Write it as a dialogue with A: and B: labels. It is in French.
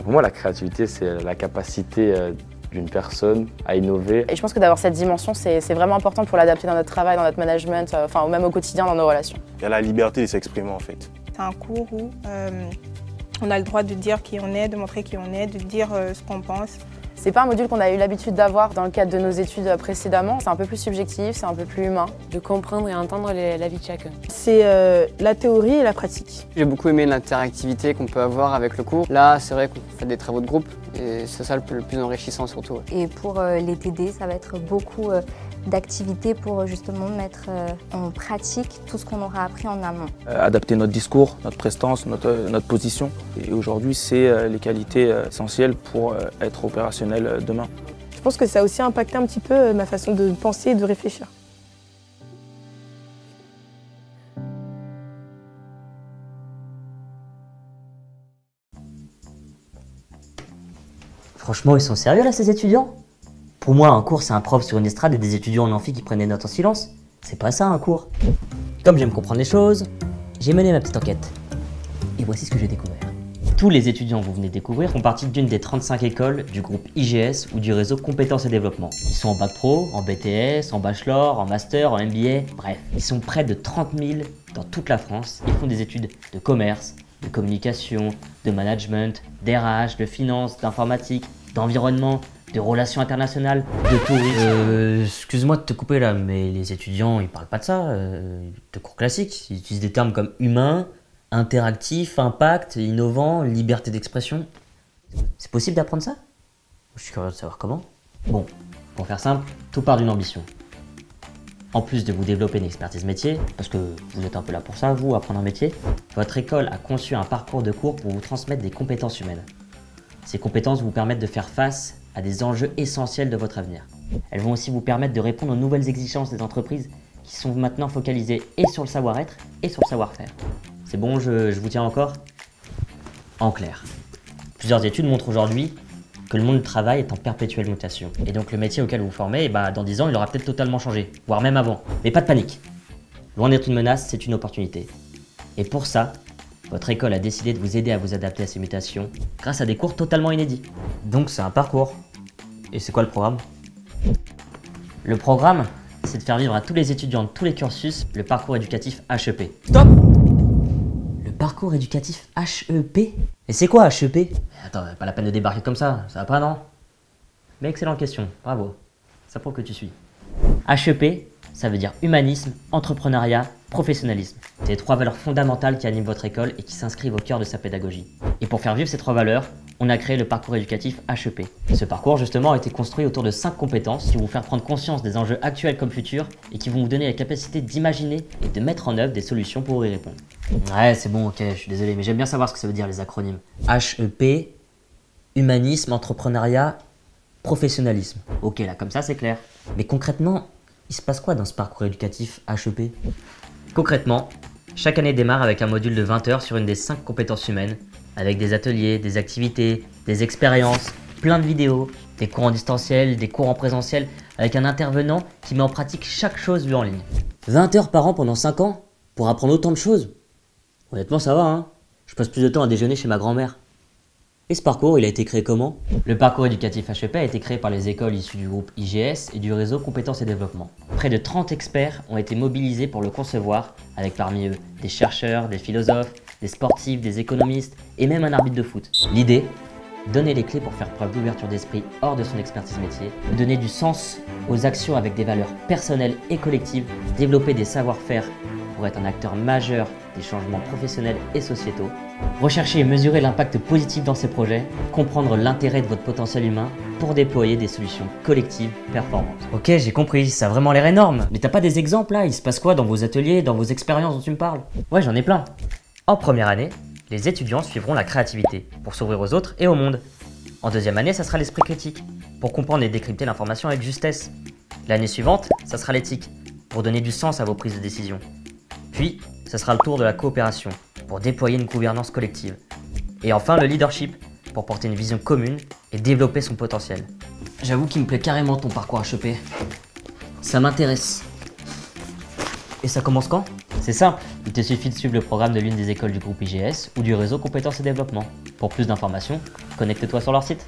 A: Pour moi, la créativité, c'est la capacité d'une personne à innover.
B: Et je pense que d'avoir cette dimension, c'est vraiment important pour l'adapter dans notre travail, dans notre management, enfin même au quotidien dans nos relations.
C: Il y a la liberté de s'exprimer en fait.
D: C'est un cours où on a le droit de dire qui on est, de montrer qui on est, de dire ce qu'on pense.
B: C'est pas un module qu'on a eu l'habitude d'avoir dans le cadre de nos études précédemment. C'est un peu plus subjectif, c'est un peu plus humain.
E: De comprendre et entendre la vie de chacun.
D: C'est la théorie et la pratique.
F: J'ai beaucoup aimé l'interactivité qu'on peut avoir avec le cours. Là, c'est vrai qu'on fait des travaux de groupe et c'est ça le plus enrichissant surtout.
G: Et pour les TD, ça va être beaucoup d'activités pour justement mettre en pratique tout ce qu'on aura appris en amont.
H: Adapter notre discours, notre prestance, notre position. Et aujourd'hui, c'est les qualités essentielles pour être opérationnel demain.
D: Je pense que ça a aussi impacté un petit peu ma façon de penser et de réfléchir.
I: Franchement, ils sont sérieux là, ces étudiants? Pour moi, un cours, c'est un prof sur une estrade et des étudiants en amphi qui prennent des notes en silence. C'est pas ça, un cours. Comme j'aime comprendre les choses, j'ai mené ma petite enquête. Et voici ce que j'ai découvert. Tous les étudiants que vous venez de découvrir font partie d'une des 35 écoles du groupe IGS ou du réseau Compétences et Développement. Ils sont en bac pro, en BTS, en bachelor, en master, en MBA, bref. Ils sont près de 30 000 dans toute la France. Ils font des études de commerce, de communication, de management, d'RH, de finance, d'informatique, d'environnement, de relations internationales, de tourisme. Excuse-moi de te couper là, mais les étudiants, ils parlent pas de ça, de cours classiques. Ils utilisent des termes comme humain, interactif, impact, innovant, liberté d'expression. C'est possible d'apprendre ça? Je suis curieux de savoir comment. Bon, pour faire simple, tout part d'une ambition. En plus de vous développer une expertise métier, parce que vous êtes un peu là pour ça, vous, apprendre un métier, votre école a conçu un parcours de cours pour vous transmettre des compétences humaines. Ces compétences vous permettent de faire face à des enjeux essentiels de votre avenir. Elles vont aussi vous permettre de répondre aux nouvelles exigences des entreprises qui sont maintenant focalisées et sur le savoir-être et sur le savoir-faire. C'est bon, je vous tiens encore? En clair, plusieurs études montrent aujourd'hui que le monde du travail est en perpétuelle mutation. Et donc le métier auquel vous vous formez, dans 10 ans, il aura peut-être totalement changé, voire même avant. Mais pas de panique. Loin d'être une menace, c'est une opportunité. Et pour ça, votre école a décidé de vous aider à vous adapter à ces mutations grâce à des cours totalement inédits. Donc c'est un parcours. Et c'est quoi le programme? Le programme, c'est de faire vivre à tous les étudiants de tous les cursus le parcours éducatif HEP. Stop! Le parcours éducatif HEP? Et c'est quoi HEP? Attends, pas la peine de débarquer comme ça va pas non? Mais excellente question, bravo. Ça prouve que tu suis. HEP, ça veut dire humanisme, entrepreneuriat, professionnalisme. C'est les 3 valeurs fondamentales qui animent votre école et qui s'inscrivent au cœur de sa pédagogie. Et pour faire vivre ces 3 valeurs, on a créé le parcours éducatif HEP. Ce parcours, justement, a été construit autour de 5 compétences qui vont vous faire prendre conscience des enjeux actuels comme futurs et qui vont vous donner la capacité d'imaginer et de mettre en œuvre des solutions pour y répondre. Ouais, c'est bon, ok, je suis désolé, mais j'aime bien savoir ce que ça veut dire les acronymes. HEP, humanisme, entrepreneuriat, professionnalisme. Ok, là, comme ça, c'est clair. Mais concrètement, il se passe quoi dans ce parcours éducatif HEP? Concrètement, chaque année démarre avec un module de 20 heures sur une des 5 compétences humaines, avec des ateliers, des activités, des expériences, plein de vidéos, des cours en distanciel, des cours en présentiel, avec un intervenant qui met en pratique chaque chose vue en ligne. 20 heures par an pendant 5 ans? Pour apprendre autant de choses? Honnêtement, ça va, hein? Je passe plus de temps à déjeuner chez ma grand-mère. Et ce parcours, il a été créé comment? Le parcours éducatif HEP a été créé par les écoles issues du groupe IGS et du réseau Compétences et Développement. Près de 30 experts ont été mobilisés pour le concevoir, avec parmi eux des chercheurs, des philosophes, des sportifs, des économistes et même un arbitre de foot. L'idée? Donner les clés pour faire preuve d'ouverture d'esprit hors de son expertise métier, donner du sens aux actions avec des valeurs personnelles et collectives, développer des savoir-faire pour être un acteur majeur des changements professionnels et sociétaux, rechercher et mesurer l'impact positif dans ces projets, comprendre l'intérêt de votre potentiel humain pour déployer des solutions collectives performantes. Ok, j'ai compris, ça a vraiment l'air énorme. Mais t'as pas des exemples là? Il se passe quoi dans vos ateliers, dans vos expériences dont tu me parles? Ouais, j'en ai plein. En première année, les étudiants suivront la créativité pour s'ouvrir aux autres et au monde. En deuxième année, ça sera l'esprit critique pour comprendre et décrypter l'information avec justesse. L'année suivante, ça sera l'éthique pour donner du sens à vos prises de décision. Puis, ce sera le tour de la coopération pour déployer une gouvernance collective. Et enfin, le leadership pour porter une vision commune et développer son potentiel. J'avoue qu'il me plaît carrément ton parcours HEP. Ça m'intéresse. Et ça commence quand? C'est simple, il te suffit de suivre le programme de l'une des écoles du groupe IGS ou du réseau Compétences et Développement. Pour plus d'informations, connecte-toi sur leur site.